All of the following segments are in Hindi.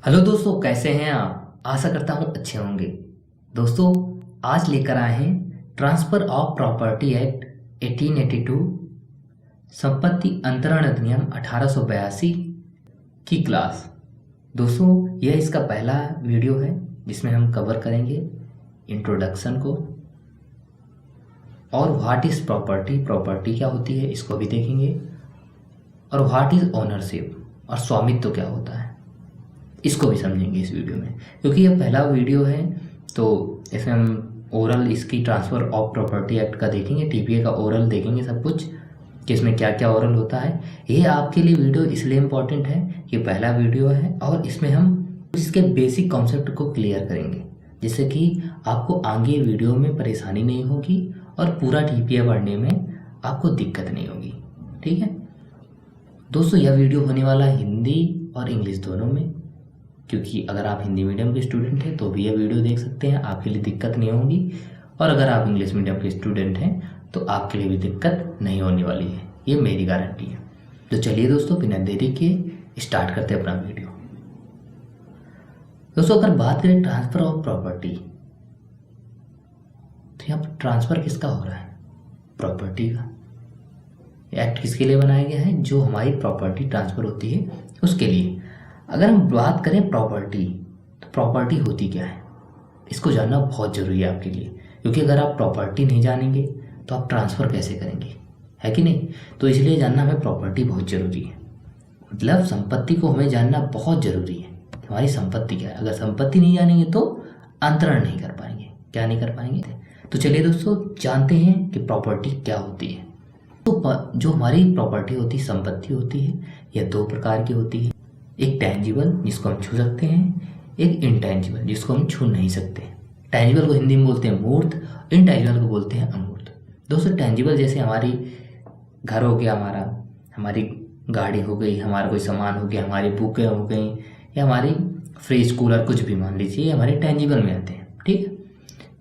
हेलो दोस्तों, कैसे हैं आप? आशा करता हूं अच्छे होंगे। दोस्तों, आज लेकर आए हैं ट्रांसफर ऑफ प्रॉपर्टी एक्ट 1882, संपत्ति अंतरण अधिनियम 1882 की क्लास। दोस्तों, यह इसका पहला वीडियो है जिसमें हम कवर करेंगे इंट्रोडक्शन को और व्हाट इज प्रॉपर्टी, प्रॉपर्टी क्या होती है इसको भी देखेंगे, और व्हाट इज ओनरशिप और स्वामित्व क्या होता है इसको भी समझेंगे इस वीडियो में। क्योंकि यह पहला वीडियो है तो इसमें हम ओरल इसकी ट्रांसफ़र ऑफ प्रॉपर्टी एक्ट का देखेंगे, टीपीए का ओरल देखेंगे सब कुछ कि इसमें क्या क्या ओरल होता है। ये आपके लिए वीडियो इसलिए इम्पोर्टेंट है कि पहला वीडियो है और इसमें हम इसके बेसिक कॉन्सेप्ट को क्लियर करेंगे जिससे कि आपको आगे वीडियो में परेशानी नहीं होगी और पूरा टीपीए पढ़ने में आपको दिक्कत नहीं होगी। ठीक है दोस्तों, यह वीडियो होने वाला है हिंदी और इंग्लिश दोनों में, क्योंकि अगर आप हिंदी मीडियम के स्टूडेंट हैं तो भी यह वीडियो देख सकते हैं, आपके लिए दिक्कत नहीं होगी। और अगर आप इंग्लिश मीडियम के स्टूडेंट हैं तो आपके लिए भी दिक्कत नहीं होने वाली है, ये मेरी गारंटी है। तो चलिए दोस्तों, बिना देरी के स्टार्ट करते हैं अपना वीडियो। दोस्तों, अगर बात करें ट्रांसफ़र ऑफ प्रॉपर्टी तो यहाँ पर ट्रांसफ़र किसका हो रहा है? प्रॉपर्टी का। एक्ट किसके लिए बनाया गया है? जो हमारी प्रॉपर्टी ट्रांसफ़र होती है उसके लिए। अगर हम बात करें प्रॉपर्टी तो प्रॉपर्टी होती क्या है इसको जानना बहुत ज़रूरी है आपके लिए, क्योंकि अगर आप प्रॉपर्टी नहीं जानेंगे तो आप ट्रांसफ़र कैसे करेंगे, है कि नहीं? तो इसलिए जानना हमें प्रॉपर्टी बहुत ज़रूरी है। मतलब संपत्ति को हमें जानना बहुत ज़रूरी है कि हमारी संपत्ति क्या है। अगर संपत्ति नहीं जानेंगे तो अंतरण नहीं कर पाएंगे। क्या नहीं कर पाएंगे? तो चलिए दोस्तों, जानते हैं कि प्रॉपर्टी क्या होती है। तो जो हमारी प्रॉपर्टी होती है, संपत्ति होती है, यह दो प्रकार की होती है। एक टेंजिबल जिसको हम छू सकते हैं, एक इनटेंजिबल जिसको हम छू नहीं सकते। टेंजिबल को हिंदी में बोलते हैं मूर्त, इनटेंजिबल को बोलते हैं अमूर्त। दोस्तों, टेंजिबल जैसे हमारी घर हो गया, हमारी गाड़ी हो गई, हमारा कोई सामान हो गया, हमारी बुकें हो गई या हमारी फ्रिज कूलर कुछ भी मान लीजिए, ये हमारे टेंजिबल में आते हैं। ठीक है।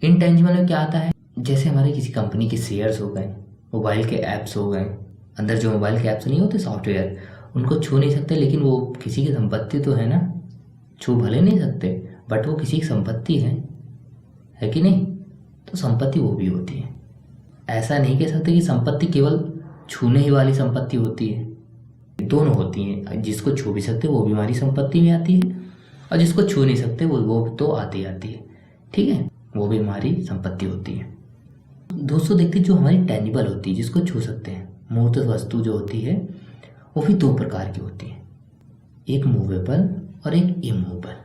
इनटेंजिबल में क्या आता है? जैसे हमारे किसी कंपनी के शेयर्स हो गए, मोबाइल के ऐप्स हो गए, अंदर जो मोबाइल के ऐप्स नहीं होते सॉफ्टवेयर, उनको छू नहीं सकते, लेकिन वो किसी की संपत्ति तो है ना। छू भले नहीं सकते बट वो किसी की संपत्ति है कि नहीं? तो संपत्ति वो भी होती है। ऐसा नहीं कह सकते कि संपत्ति केवल छूने ही वाली संपत्ति होती है, दोनों होती हैं। जिसको छू भी सकते वो भी हमारी संपत्ति में आती है, और जिसको छू नहीं सकते वो तो आती है। ठीक है, वो भी हमारी संपत्ति होती है। दोस्तों देखते, जो हमारी टेंजिबल होती है जिसको छू सकते हैं, मूर्त वस्तु जो होती है वो भी दो प्रकार की होती है, एक मूवेबल और एक इमूवेबल।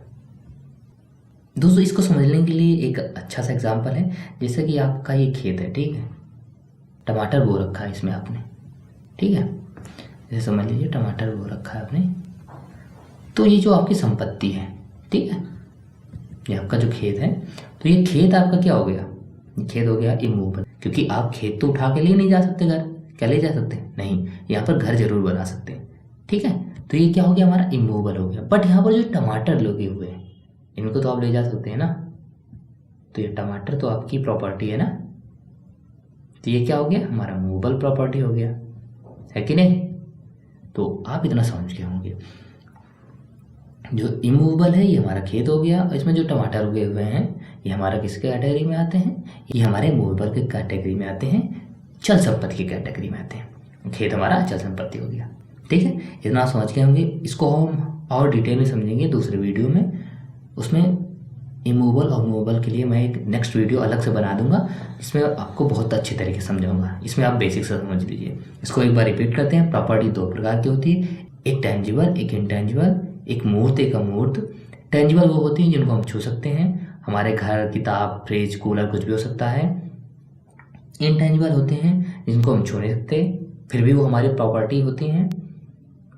दोस्तों, इसको समझने के लिए एक अच्छा सा एग्जांपल है। जैसे कि आपका ये खेत है, ठीक है, टमाटर बो रखा है इसमें आपने, ठीक है, जैसे समझ लीजिए टमाटर बो रखा है आपने। तो ये जो आपकी संपत्ति है, ठीक है, ये आपका जो खेत है, तो ये खेत आपका क्या हो गया? खेत हो गया इमूवेबल, क्योंकि आप खेत तो उठा के ले नहीं जा सकते घर। क्या ले जा सकते हैं? नहीं। यहाँ पर घर जरूर बना सकते हैं। ठीक है, तो ये क्या हो गया? हमारा इमूवेबल हो गया। बट यहाँ पर जो टमाटर लगे हुए हैं इनको तो आप ले जा सकते हैं ना, तो ये टमाटर तो आपकी प्रॉपर्टी है ना, तो ये क्या हो गया? हमारा मूवेबल प्रॉपर्टी हो गया, है कि नहीं? तो आप इतना समझ के होंगे। जो इमूवेबल है ये हमारा खेत हो गया, और इसमें जो टमाटर उगे हुए हैं ये हमारा किसके कैटेगरी में आते हैं? ये हमारे मूवेबल के कैटेगरी में आते हैं, चल संपत्ति की कैटेगरी में आते हैं। खेत हमारा अचल संपत्ति हो गया। ठीक है, इतना समझ के होंगे। इसको हम और डिटेल में समझेंगे दूसरे वीडियो में। उसमें इमूवेबल और मूवेबल के लिए मैं एक नेक्स्ट वीडियो अलग से बना दूंगा, इसमें आपको बहुत अच्छे तरीके से समझाऊंगा। इसमें आप बेसिक से समझ लीजिए। इसको एक बार रिपीट करते हैं। प्रॉपर्टी दो प्रकार की होती है, एक टेंजिबल, एक इनटेंजिबल, एक मूर्त, एक अमूर्त। टेंजिबल वो होती हैं जिनको हम छू सकते हैं, हमारे घर, किताब, फ्रिज, कूलर कुछ भी हो सकता है। इनटेंजिबल होते हैं जिनको हम छू नहीं सकते, फिर भी वो हमारी प्रॉपर्टी होती हैं,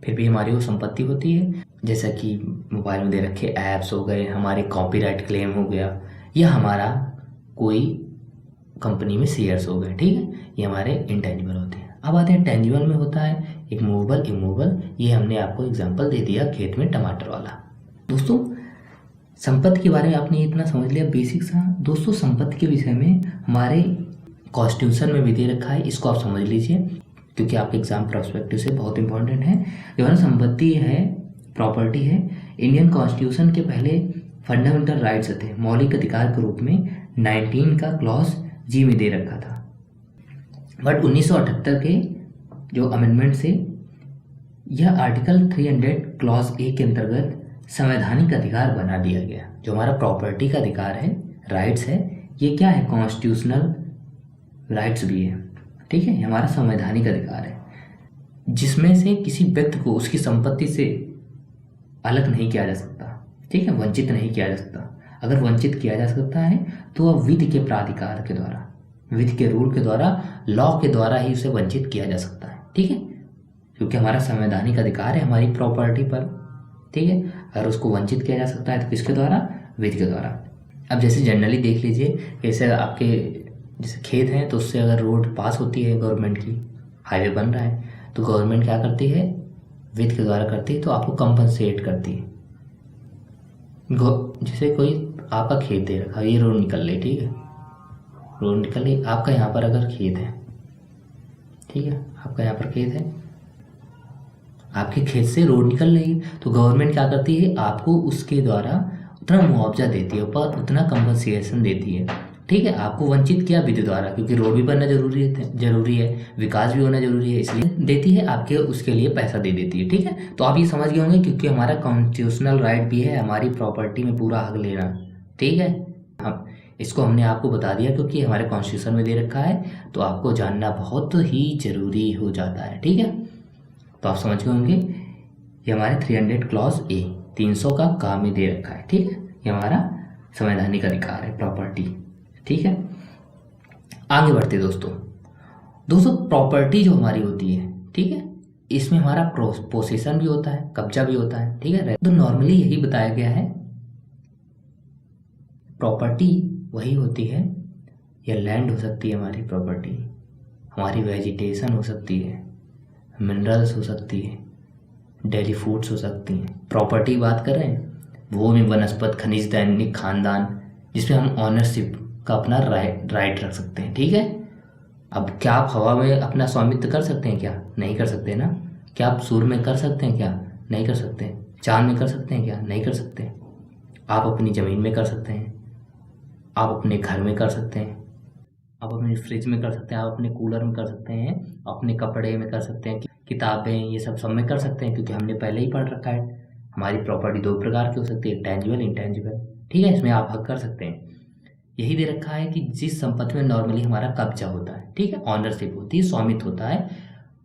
फिर भी हमारी वो संपत्ति होती है। जैसा कि मोबाइल में दे रखे ऐप्स हो गए, हमारे कॉपीराइट क्लेम हो गया, या हमारा कोई कंपनी में शेयर्स हो गए। ठीक है, ये हमारे इनटेंजिबल होते हैं। अब आते हैं टेंजिबल में होता है एक मूवेबल, इमूवेबल। ये हमने आपको एग्जाम्पल दे दिया खेत में टमाटर वाला। दोस्तों, संपत्ति के बारे में आपने इतना समझ लिया बेसिक सा। दोस्तों, संपत्ति के विषय में हमारे कॉन्स्टिट्यूशन में भी दे रखा है, इसको आप समझ लीजिए क्योंकि आपके एग्जाम प्रोस्पेक्टिव से बहुत इंपॉर्टेंट है। जो है संपत्ति है, प्रॉपर्टी है, इंडियन कॉन्स्टिट्यूशन के पहले फंडामेंटल राइट्स थे, मौलिक अधिकार के रूप में 19 का क्लॉज जी में दे रखा था। बट 1978 के जो अमेंडमेंट से यह आर्टिकल 300 क्लॉज ए के अंतर्गत संवैधानिक अधिकार बना दिया गया। जो हमारा प्रॉपर्टी का अधिकार है, राइट्स है, ये क्या है, कॉन्स्टिट्यूशनल राइट्स भी है, ठीक है। ये हमारा संवैधानिक अधिकार है, जिसमें से किसी व्यक्ति को उसकी संपत्ति से अलग नहीं किया जा सकता, ठीक है, वंचित नहीं किया जा सकता। अगर वंचित किया जा सकता है तो वह विधि के प्राधिकार के द्वारा, विधि के रूल के द्वारा, लॉ के द्वारा ही उसे वंचित किया जा सकता है, ठीक है, क्योंकि हमारा संवैधानिक अधिकार है हमारी प्रॉपर्टी पर, ठीक है। अगर उसको वंचित किया जा सकता है तो किसके द्वारा, विधि के द्वारा। अब जैसे जनरली देख लीजिए, जैसे आपके जैसे खेत हैं तो उससे अगर रोड पास होती है गवर्नमेंट की, हाईवे बन रहा है, तो गवर्नमेंट क्या करती है, विधि के द्वारा करती है, तो आपको कंपनसेट करती है। जैसे कोई आपका खेत दे रखा, ये रोड निकल रही, ठीक है, रोड निकल रही, आपका यहाँ पर अगर खेत है, ठीक है, आपका यहाँ पर खेत है, आपके खेत से रोड निकल रही है, तो गवर्नमेंट क्या करती है, आपको उसके द्वारा उतना मुआवजा देती है, पर उतना कंपनसेशन देती है, ठीक है। आपको वंचित किया विधि द्वारा, क्योंकि रोड भी बनना जरूरी है, विकास भी होना जरूरी है, इसलिए देती है, आपके उसके लिए पैसा दे देती है, ठीक है। तो आप ये समझ गए होंगे, क्योंकि हमारा कॉन्स्टिट्यूशनल राइट भी है हमारी प्रॉपर्टी में पूरा हक लेना, ठीक है। हम इसको हमने आपको बता दिया क्योंकि हमारे कॉन्स्टिट्यूशन में दे रखा है, तो आपको जानना बहुत ही जरूरी हो जाता है, ठीक है। तो आप समझ गए होंगे, ये हमारे 300 क्लॉज ए 300 का काम में दे रखा है, ठीक है। ये हमारा संवैधानिक अधिकार है प्रॉपर्टी, ठीक है। आगे बढ़ते दोस्तों प्रॉपर्टी जो हमारी होती है, ठीक है, इसमें हमारा पोसेशन भी होता है, कब्जा भी होता है, ठीक है। तो नॉर्मली यही बताया गया है, प्रॉपर्टी वही होती है, या लैंड हो सकती है हमारी प्रॉपर्टी, हमारी वेजिटेशन हो सकती है, मिनरल्स हो सकती है, डेली फूड्स हो सकती हैं। प्रॉपर्टी बात कर रहे हैं, वो में वनस्पत, खनिज, दैनिक खानदान, जिसमें हम ऑनरशिप का अपना राइट रख सकते हैं, ठीक है। अब क्या आप हवा में अपना स्वामित्व कर सकते हैं क्या, नहीं कर सकते ना। क्या आप सूर्य में कर सकते हैं क्या, नहीं कर सकते। चांद में कर सकते हैं क्या, नहीं कर सकते। आप अपनी ज़मीन में कर सकते हैं, आप अपने घर में कर सकते हैं, आप अपने फ्रिज में कर सकते हैं, आप अपने कूलर में कर सकते हैं, अपने कपड़े में कर सकते हैं, किताबें, ये सब में कर सकते हैं, क्योंकि हमने पहले ही पढ़ रखा है। हमारी प्रॉपर्टी 2 प्रकार की हो सकती है, टेंजिबल, इंटेंजिबल, ठीक है। इसमें आप हक कर सकते हैं। यही दे रखा है कि जिस संपत्ति में नॉर्मली हमारा कब्जा होता है, ठीक है, ऑनरशिप होती है, स्वामित्व होता है,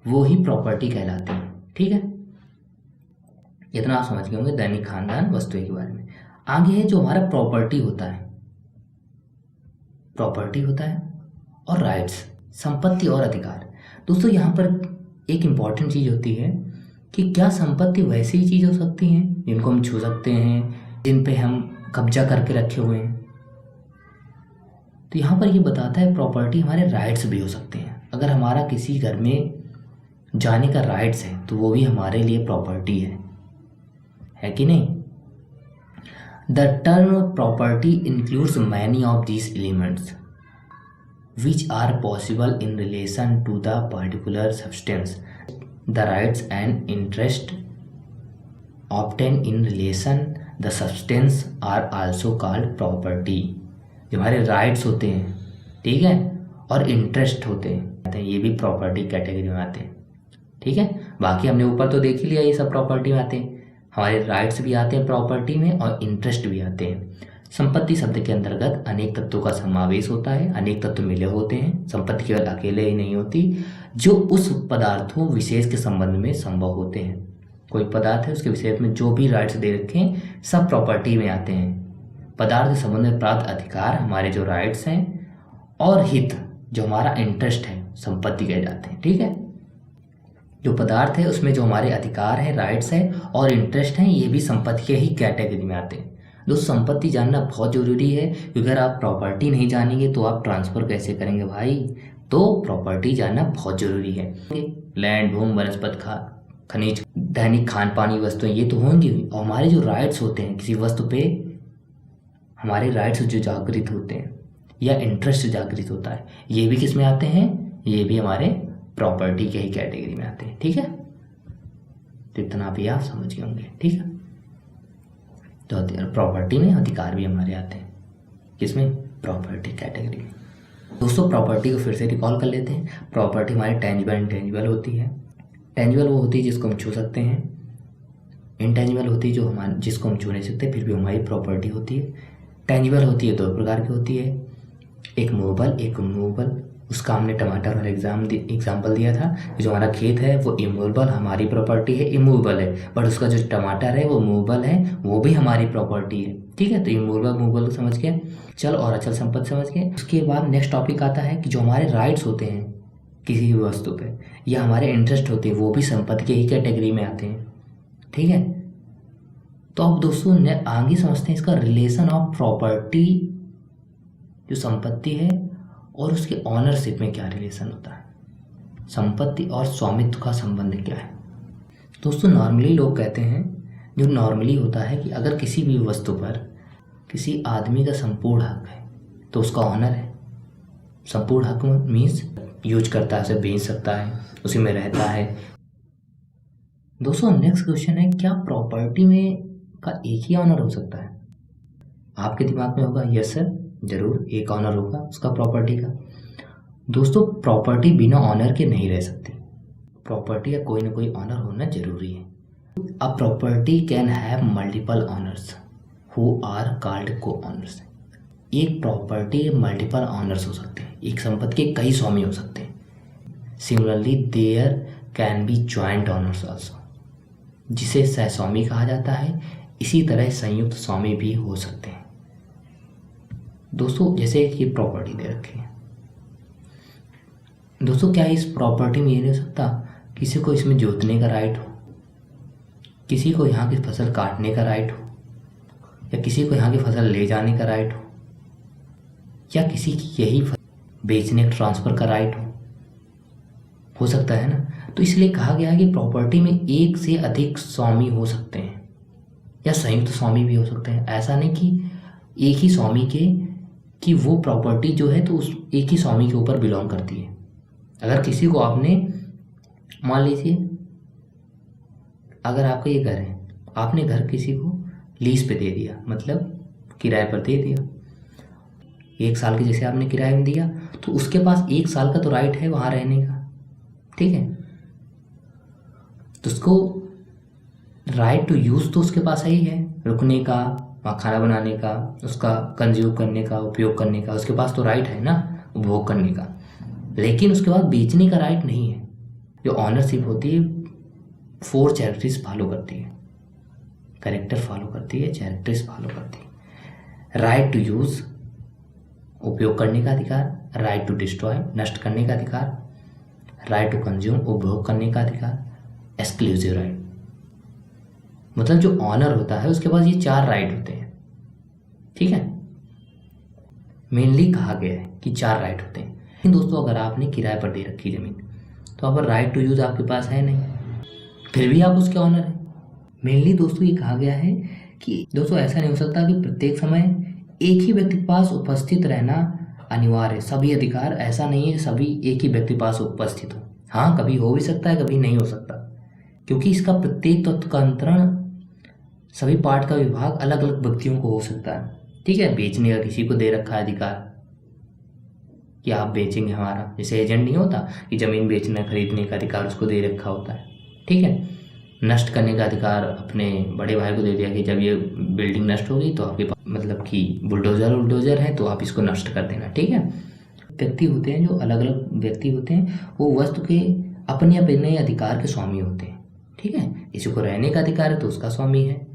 वो ही प्रॉपर्टी कहलाती है, ठीक है। इतना आप समझ गए होंगे दैनिक खानदान वस्तुएं के बारे में। आगे है जो हमारा प्रॉपर्टी होता है और राइट्स, संपत्ति और अधिकार। दोस्तों यहाँ पर एक इम्पॉर्टेंट चीज़ होती है कि क्या संपत्ति वैसी ही चीज़ हो सकती हैं जिनको हम छू सकते हैं, जिन पे हम कब्जा करके रखे हुए हैं। तो यहाँ पर ये बताता है प्रॉपर्टी हमारे राइट्स भी हो सकते हैं। अगर हमारा किसी घर में जाने का राइट्स है तो वो भी हमारे लिए प्रॉपर्टी है कि नहीं। The term property includes many of these elements which are possible in relation to the particular substance. The rights and interest obtained in relation the substance are also called property. जो हमारे राइट्स होते हैं, ठीक है, और इंटरेस्ट होते हैं, ये भी प्रॉपर्टी कैटेगरी में आते हैं, ठीक है। बाकी हमने ऊपर तो देख ही लिया, ये सब प्रॉपर्टी में आते हैं। हमारे राइट्स भी आते हैं प्रॉपर्टी में और इंटरेस्ट भी आते हैं। संपत्ति शब्द के अंतर्गत अनेक तत्वों का समावेश होता है, अनेक तत्व मिले होते हैं। संपत्ति केवल अकेले ही नहीं होती, जो उस पदार्थों विशेष के संबंध में संभव होते हैं। कोई पदार्थ है, उसके विषय में जो भी राइट्स दे रखे हैं सब प्रॉपर्टी में आते हैं। पदार्थ के संबंध में प्राप्त अधिकार हमारे जो राइट्स हैं, और हित जो हमारा इंटरेस्ट है संपत्ति कहे जाते हैं, ठीक है। जो पदार्थ है उसमें जो हमारे अधिकार है, राइट्स है और इंटरेस्ट हैं, ये भी संपत्ति के ही कैटेगरी में आते हैं। दोस्तों संपत्ति जानना बहुत ज़रूरी है, क्योंकि अगर आप प्रॉपर्टी नहीं जानेंगे तो आप ट्रांसफ़र कैसे करेंगे भाई। तो प्रॉपर्टी जानना बहुत ज़रूरी है। लैंड, भूमि, वनस्पत, खनिज, दैनिक खान पानी वस्तुएं, ये तो होंगी। और हमारे जो राइट्स होते हैं किसी वस्तु पे, हमारे राइट्स जो जागृत होते हैं या इंटरेस्ट जागृत होता है, ये भी किस में आते हैं, ये भी हमारे प्रॉपर्टी के ही कैटेगरी में आते हैं, ठीक है। तो इतना भी आप समझ गए होंगे, ठीक है। तो प्रॉपर्टी में अधिकार भी हमारे आते हैं, किसमें? प्रॉपर्टी कैटेगरी में। दोस्तों प्रॉपर्टी को फिर से रिकॉल कर लेते हैं। प्रॉपर्टी हमारी टेंजिबल इंटेंजिबल होती है। टेंजिबल वो होती है जिसको हम छू सकते हैं, इंटेंजिबल होती है जो जिसको हम छू नहीं सकते फिर भी हमारी प्रॉपर्टी होती है। टेंजिबल होती है 2 प्रकार की होती है, एक मूवेबल एक इमूवेबल। उसका हमने टमाटर वाला एग्जाम्पल दिया था। जो हमारा खेत है वो इमूवेबल हमारी प्रॉपर्टी है, इमूवेबल है, बट उसका जो टमाटर है वो मूवेबल है, वो भी हमारी प्रॉपर्टी है। ठीक है, तो इमूवेबल मूवेबल समझ गए, चल और अचल संपत्ति समझ गए। उसके बाद नेक्स्ट टॉपिक आता है कि जो हमारे राइट्स होते हैं किसी भी वस्तु पे या हमारे इंटरेस्ट होते हैं वो भी संपत्ति के ही कैटेगरी में आते हैं। ठीक है, तो अब दोस्तों आगे समझते हैं इसका रिलेशन ऑफ प्रॉपर्टी, जो संपत्ति है और उसके ऑनरशिप में क्या रिलेशन होता है, संपत्ति और स्वामित्व का संबंध क्या है। दोस्तों नॉर्मली लोग कहते हैं, जो नॉर्मली होता है कि अगर किसी भी वस्तु पर किसी आदमी का संपूर्ण हक है तो उसका ऑनर है। संपूर्ण हक मीन्स यूज करता है, उसे बेच सकता है, उसी में रहता है। दोस्तों नेक्स्ट क्वेश्चन है, क्या प्रॉपर्टी में का एक ही ऑनर हो सकता है? आपके दिमाग में होगा यस सर, जरूर एक ऑनर होगा उसका प्रॉपर्टी का। दोस्तों प्रॉपर्टी बिना ऑनर के नहीं रह सकती, प्रॉपर्टी का कोई ना कोई ऑनर होना जरूरी है। A property can have multiple owners who are called co-owners. एक प्रॉपर्टी के मल्टीपल ऑनर्स हो सकते हैं, एक संपत्ति के कई स्वामी हो सकते हैं। Similarly there can be joint owners also, जिसे सहस्वामी कहा जाता है। इसी तरह संयुक्त स्वामी भी हो सकते हैं। दोस्तों जैसे कि प्रॉपर्टी दे रखी है, दोस्तों क्या इस प्रॉपर्टी में ये नहीं हो सकता किसी को इसमें जोतने का राइट हो, किसी को यहाँ की फसल काटने का राइट हो, या किसी को यहाँ की फसल ले जाने का राइट या किसी की यही बेचने ट्रांसफ़र का राइट हो सकता है ना। तो इसलिए कहा गया है कि प्रॉपर्टी में एक से अधिक स्वामी हो सकते हैं या संयुक्त स्वामी भी हो सकते हैं। ऐसा नहीं कि एक ही स्वामी के कि वो प्रॉपर्टी जो है तो उस एक ही स्वामी के ऊपर बिलोंग करती है। अगर किसी को आपने मान लीजिए, अगर आपका ये घर है, आपने घर किसी को लीज पे दे दिया, मतलब किराए पर दे दिया, 1 साल के जैसे आपने किराए में दिया, तो उसके पास 1 साल का तो राइट है वहाँ रहने का। ठीक है, तो उसको राइट टू यूज़ तो उसके पास ही है, रुकने का, वहाँ खाना बनाने का, उसका कंज्यूम करने का, उपयोग करने का, उसके पास तो राइट है ना उपभोग करने का। लेकिन उसके बाद बेचने का राइट नहीं है। जो ऑनरशिप होती है 4 चैरिटीज फॉलो करती है, कैरेक्टर फॉलो करती है, चैरिटीज फॉलो करती है। राइट टू यूज़ उपयोग करने का अधिकार, राइट टू डिस्ट्रॉय नष्ट करने का अधिकार, राइट टू कंज्यूम उपभोग करने का अधिकार, एक्सक्लूसिव राइट। मतलब जो ऑनर होता है उसके पास ये 4 राइट होते हैं। ठीक है, मेनली कहा गया है कि 4 राइट होते हैं। लेकिन दोस्तों अगर आपने किराए पर दे रखी ज़मीन तो अब राइट टू यूज़ आपके पास है नहीं, फिर भी आप उसके ऑनर हैं। मेनली दोस्तों ये कहा गया है कि दोस्तों ऐसा नहीं हो सकता कि प्रत्येक समय एक ही व्यक्ति के पास उपस्थित रहना अनिवार्य है। सभी अधिकार ऐसा नहीं है कि सभी एक ही व्यक्ति के पास उपस्थित हो। हाँ, कभी हो भी सकता है, कभी नहीं हो सकता, क्योंकि इसका प्रत्येक तत्व का अंतरण, सभी पार्ट का विभाग अलग अलग व्यक्तियों को हो सकता है। ठीक है, बेचने का किसी को दे रखा है अधिकार कि आप बेचेंगे हमारा, जैसे एजेंट नहीं होता कि ज़मीन बेचना खरीदने का अधिकार उसको दे रखा होता है। ठीक है, नष्ट करने का अधिकार अपने बड़े भाई को दे दिया कि जब ये बिल्डिंग नष्ट होगी तो आपके पास मतलब कि बुलडोजर है तो आप इसको नष्ट कर देना। ठीक है, व्यक्ति होते हैं जो अलग अलग व्यक्ति होते हैं, वो वस्तु के अपने अपने अधिकार के स्वामी होते हैं। ठीक है, किसी को रहने का अधिकार है तो उसका स्वामी है,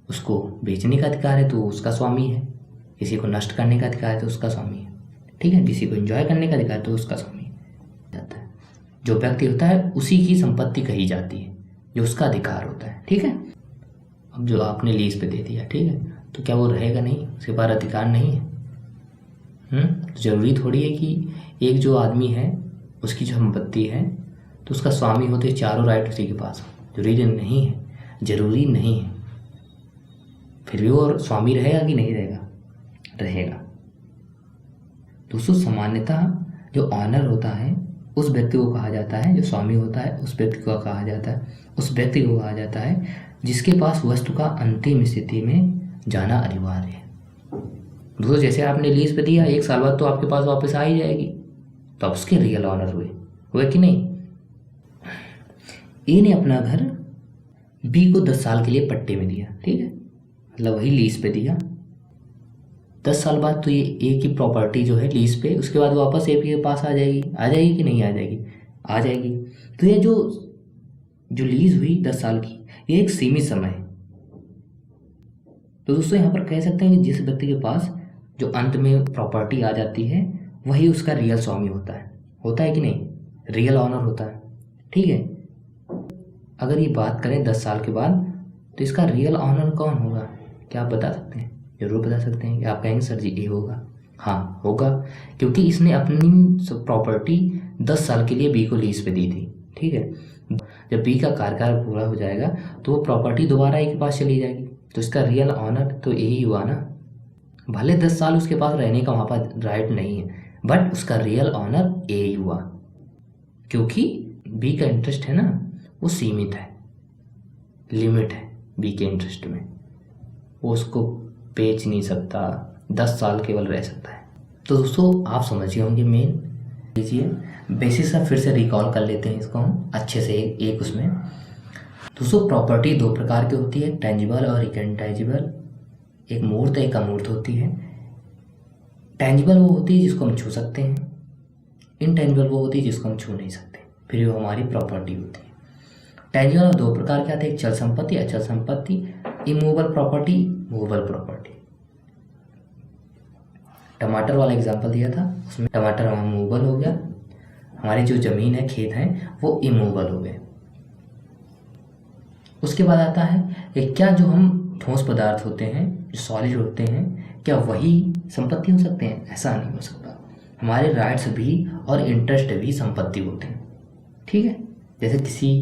उसको बेचने का अधिकार है तो उसका स्वामी है, किसी को नष्ट करने का अधिकार है तो उसका स्वामी है। ठीक है, किसी को एंजॉय करने का अधिकार है तो उसका स्वामी जाता है। जो व्यक्ति होता है उसी की संपत्ति कही जाती है, जो उसका अधिकार होता है। ठीक है, अब जो आपने लीज पे दे दिया, ठीक है, तो क्या वो रहेगा नहीं, उसके पास अधिकार नहीं है? तो जरूरी थोड़ी है कि एक जो आदमी है उसकी जो संपत्ति है तो उसका स्वामी होते 4 राइट उसी के पास हो। जरूरी नहीं है, जरूरी नहीं है। फिर भी वो स्वामी रहेगा कि नहीं रहेगा? रहेगा। दोस्तों सामान्यतः जो ऑनर होता है उस व्यक्ति को कहा जाता है, जो स्वामी होता है उस व्यक्ति को कहा जाता है, उस व्यक्ति को कहा जाता है जिसके पास वस्तु का अंतिम स्थिति में जाना अनिवार्य है। दोस्तों जैसे आपने लीज पे दिया, 1 साल बाद तो आपके पास वापस आ ही जाएगी, तो अब उसके रियल ऑनर हुए कि नहीं। ए ने अपना घर बी को 10 साल के लिए पट्टे में दिया, ठीक है, मतलब वही लीज पे दिया। 10 साल बाद तो ये ए की प्रॉपर्टी जो है लीज पे, उसके बाद वापस ए के पास आ जाएगी कि नहीं आ जाएगी? आ जाएगी। तो ये जो लीज हुई 10 साल की, ये एक सीमित समय है। तो दोस्तों यहाँ पर कह सकते हैं कि जिस व्यक्ति के पास जो अंत में प्रॉपर्टी आ जाती है वही उसका रियल स्वामी होता है कि नहीं, रियल ऑनर होता है, ठीक है। अगर ये बात करें 10 साल के बाद, तो इसका रियल ऑनर कौन होगा? क्या आप बता सकते हैं? जरूर बता सकते हैं कि आप कहेंगे सर जी ए होगा। हाँ होगा, क्योंकि इसने अपनी प्रॉपर्टी 10 साल के लिए बी को लीज पे दी थी, ठीक है। जब बी का कार्यकाल पूरा हो जाएगा तो वो प्रॉपर्टी दोबारा ए के पास चली जाएगी, तो इसका रियल ऑनर तो ए ही हुआ ना। भले 10 साल उसके पास रहने का वहाँ पर राइट नहीं है, बट उसका रियल ऑनर ए ही हुआ, क्योंकि बी का इंटरेस्ट है ना वो सीमित है, लिमिट है बी के इंटरेस्ट में, वो उसको बेच नहीं सकता, 10 साल केवल रह सकता है। तो दोस्तों आप समझ गए होंगे मेन। लीजिए बेसिस फिर से रिकॉल कर लेते हैं इसको हम अच्छे से एक उसमें। दोस्तों प्रॉपर्टी 2 प्रकार की होती है, टेंजिबल और इनटेंजिबल। एक मूर्त एक अमूर्त होती है। टेंजिबल वो होती है जिसको हम छू सकते हैं, इनटेंजिबल वो होती है जिसको हम छू नहीं सकते, फिर वो हमारी प्रॉपर्टी होती है। टेंजिबल 2 प्रकार के आते हैं, चल संपत्ति, अचल संपत्ति, इमूवेबल प्रॉपर्टी, मूवेबल प्रॉपर्टी। टमाटर वाला एग्जांपल दिया था, उसमें टमाटर हमारा मूवेबल हो गया, हमारी जो ज़मीन है, खेत हैं, वो इमूवेबल हो गए। उसके बाद आता है कि क्या जो हम ठोस पदार्थ होते हैं, जो सॉलिड होते हैं, क्या वही संपत्ति हो सकते हैं? ऐसा नहीं हो सकता। हमारे राइट्स भी और इंटरेस्ट भी संपत्ति होते हैं, ठीक है। जैसे किसी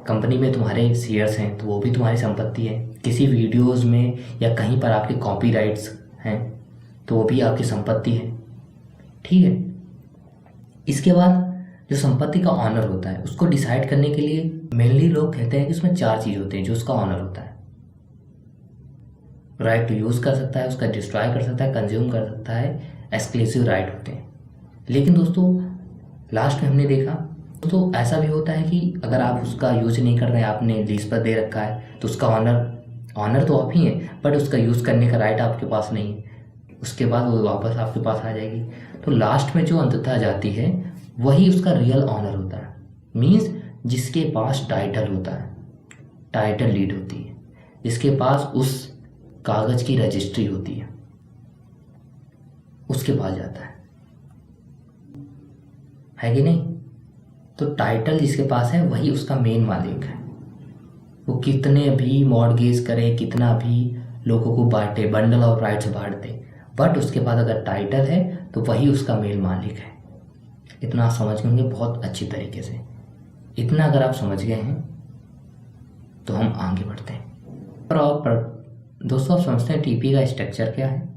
कंपनी में तुम्हारे शेयर्स हैं तो वो भी तुम्हारी संपत्ति है, किसी वीडियोस में या कहीं पर आपके कॉपीराइट्स हैं तो वो भी आपकी संपत्ति है, ठीक है। इसके बाद जो संपत्ति का ऑनर होता है उसको डिसाइड करने के लिए मेनली लोग कहते हैं कि उसमें 4 चीज़ होते हैं जो उसका ऑनर होता है। राइट टू यूज़ कर सकता है, उसका डिस्ट्रॉय कर सकता है, कंज्यूम कर सकता है, एक्सक्लूसिव राइट होते हैं। लेकिन दोस्तों लास्ट में हमने देखा तो ऐसा भी होता है कि अगर आप उसका यूज नहीं कर रहे हैं, आपने लीज पर दे रखा है, तो उसका ऑनर तो आप ही हैं, बट उसका यूज़ करने का राइट आपके पास नहीं है। उसके बाद वो वापस आपके पास आ जाएगी। तो लास्ट में जो अंततः जाती है वही उसका रियल ऑनर होता है, मीन्स जिसके पास टाइटल होता है, टाइटल डीड होती है, जिसके पास उस कागज की रजिस्ट्री होती है, उसके पास जाता है कि नहीं। तो टाइटल जिसके पास है वही उसका मेन मालिक है। वो कितने भी मॉर्गेज करे, कितना भी लोगों को बांटे, बंडल ऑफ राइट्स बांट दे, बट उसके पास अगर टाइटल है तो वही उसका मेन मालिक है। इतना आप समझ गए बहुत अच्छी तरीके से। इतना अगर आप समझ गए हैं तो हम आगे बढ़ते हैं। और दोस्तों आप समझते हैं टीपी का स्ट्रक्चर क्या है,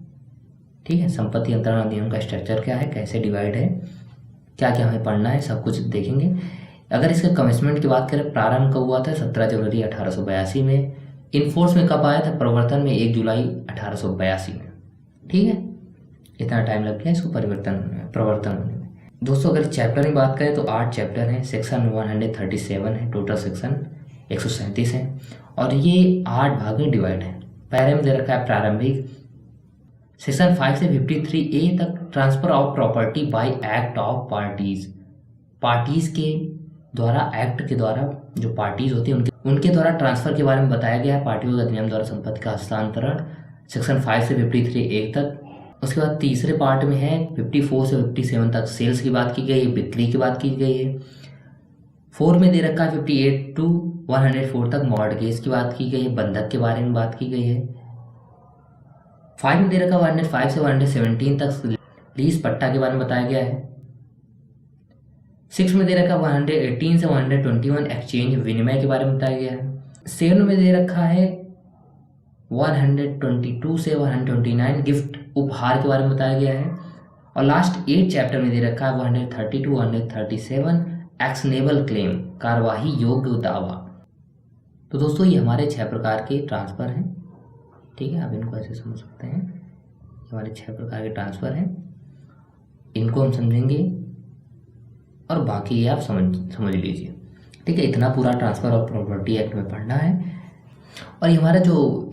ठीक है। संपत्ति अंतरण अधिनियम का स्ट्रक्चर क्या है, कैसे डिवाइड है, क्या क्या हमें पढ़ना है, सब कुछ देखेंगे। अगर इसके कमिटमेंट की बात करें, प्रारंभ कब हुआ था? 17 जनवरी 1882 में। इनफोर्स में कब आया था? प्रवर्तन में 1 जुलाई 1882 में, ठीक है। इतना टाइम लग गया इसको प्रवर्तन होने में। दोस्तों अगर चैप्टर की बात करें तो 8 चैप्टर हैं, सेक्शन 137 है, टोटल सेक्शन 137 हैं, और ये 8 भाग में डिवाइड है। पहले में दे रखा है प्रारंभिक, सेक्शन 5 से 53A तक transfer of property bye act of parties. Parties के द्वारा, एक्ट के द्वारा जो पार्टीज होती हैं उनके द्वारा ट्रांसफर के बारे में बताया गया है। पार्टियों के अधिनियम द्वारा संपत्ति का हस्तांतरण, सेक्शन 5 से 53A तक। उसके बाद तीसरे पार्ट में है 54 से 57 तक सेल्स की बात की गई है, बिक्री की बात की गई है। 4 में दे रखा है 58 to 104 तक मॉर्टगेज की बात की गई है, बंधक के बारे में बात की गई है। 5 में दे रखा 105 से 117 तक लीज पट्टा के बारे में बताया गया है। 6 में दे रखा 118 से 121 एक्सचेंज विनिमय के बारे में बताया गया है। 7 में दे रखा है 122 से 129 गिफ्ट उपहार के बारे में बताया गया है। और लास्ट 8 चैप्टर में दे रखा है 130 to 137 एक्शनेबल क्लेम, कार्यवाही योग्य दावा। तो दोस्तों ये हमारे 6 प्रकार के ट्रांसफ़र हैं, ठीक है, आप इनको ऐसे समझ सकते हैं। हमारे 6 प्रकार के ट्रांसफ़र हैं, इनको हम समझेंगे और बाकी ये आप समझ लीजिए, ठीक है। इतना पूरा ट्रांसफ़र ऑफ प्रॉपर्टी एक्ट में पढ़ना है। और ये हमारा जो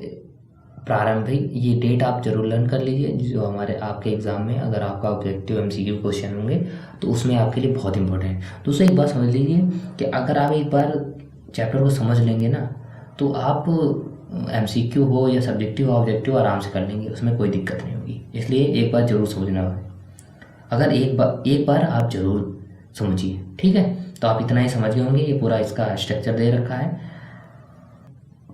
प्रारंभिक ये डेट आप जरूर लर्न कर लीजिए, जो हमारे आपके एग्ज़ाम में अगर आपका ऑब्जेक्टिव MCQ क्वेश्चन होंगे तो उसमें आपके लिए बहुत इंपॉर्टेंट है। दोस्तों एक बात समझ लीजिए कि अगर आप एक बार चैप्टर को समझ लेंगे ना तो आप MCQ हो या सब्जेक्टिव हो ऑब्जेक्टिव आराम से कर लेंगे, उसमें कोई दिक्कत नहीं होगी। इसलिए एक बार ज़रूर समझना है, अगर एक बार आप ज़रूर समझिए, ठीक है। तो आप इतना ही समझ गए होंगे, ये पूरा इसका स्ट्रक्चर दे रखा है।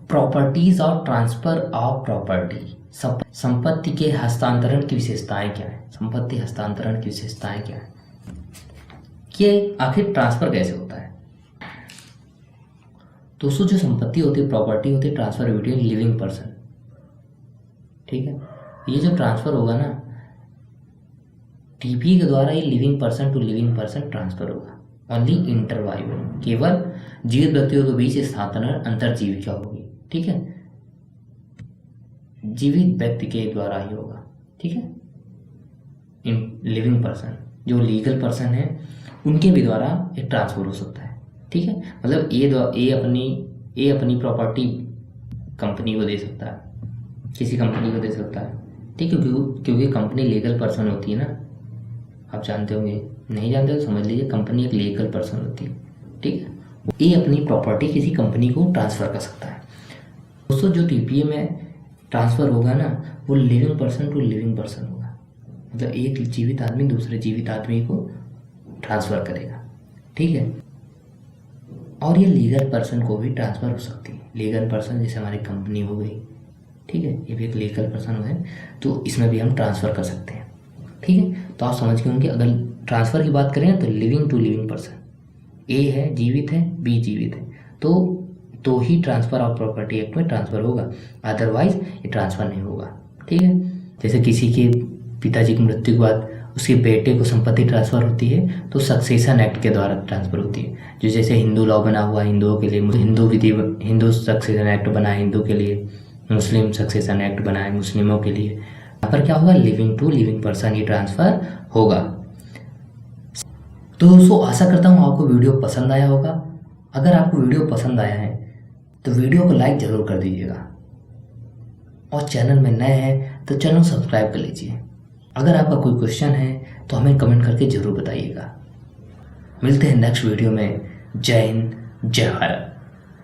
प्रॉपर्टीज और ट्रांसफर ऑफ प्रॉपर्टी, संपत्ति के हस्तांतरण की विशेषताएं क्या है, संपत्ति हस्तांतरण की विशेषताएं क्या है, कि आखिर ट्रांसफर कैसे होता है। दोस्तों जो संपत्ति होती है, प्रॉपर्टी होती है, ट्रांसफर बिटवीन लिविंग पर्सन, ठीक है। ये जो ट्रांसफर होगा ना TPA के द्वारा, ये living person to living person transfer होगा। ओनली इंटरवाइव, केवल जीवित व्यक्तियों के बीच स्थानांतरण अंतरजीविका होगी, ठीक है, जीवित व्यक्ति के द्वारा ही होगा, ठीक है। लिविंग पर्सन जो लीगल पर्सन है उनके भी द्वारा एक ट्रांसफर हो सकता है, ठीक है। मतलब ए अपनी प्रॉपर्टी कंपनी को दे सकता है, किसी कंपनी को दे सकता है, ठीक है, क्योंकि कंपनी लीगल पर्सन होती है ना, आप जानते होंगे, नहीं जानते तो समझ लीजिए, कंपनी एक लीगल पर्सन होती है, ठीक है। ए अपनी प्रॉपर्टी किसी कंपनी को ट्रांसफ़र कर सकता है। दोस्तों जो TPA में ट्रांसफ़र होगा ना वो living person to living person होगा, मतलब एक जीवित आदमी दूसरे जीवित आदमी को ट्रांसफ़र करेगा, ठीक है। और ये लीगल पर्सन को भी ट्रांसफ़र हो सकती है, लीगल पर्सन जैसे हमारी कंपनी हो गई, ठीक है, ये भी एक लीगल पर्सन है, तो इसमें भी हम ट्रांसफ़र कर सकते हैं, ठीक है। तो आप समझ गए होंगे, अगर ट्रांसफ़र की बात करें तो living to living person, A है जीवित है, B जीवित है, तो ही ट्रांसफ़र ऑफ प्रॉपर्टी एक्ट में ट्रांसफ़र होगा, अदरवाइज ये ट्रांसफ़र नहीं होगा, ठीक है। जैसे किसी के पिताजी की मृत्यु के बाद उसके बेटे को संपत्ति ट्रांसफ़र होती है तो सक्सेशन एक्ट के द्वारा ट्रांसफ़र होती है, जो जैसे हिंदू लॉ बना हुआ है हिंदुओं के लिए, हिंदू सक्सेशन एक्ट बना है हिंदू के लिए, मुस्लिम सक्सेशन एक्ट बना है मुस्लिमों के लिए। यहाँ पर क्या होगा, लिविंग टू लिविंग पर्सन ही ट्रांसफ़र होगा। तो दोस्तों आशा करता हूँ आपको वीडियो पसंद आया होगा। अगर आपको वीडियो पसंद आया है तो वीडियो को लाइक ज़रूर कर दीजिएगा, और चैनल में नए हैं तो चैनल सब्सक्राइब कर लीजिए। अगर आपका कोई क्वेश्चन है तो हमें कमेंट करके ज़रूर बताइएगा। मिलते हैं नेक्स्ट वीडियो में। जय हिंद, जय भारत।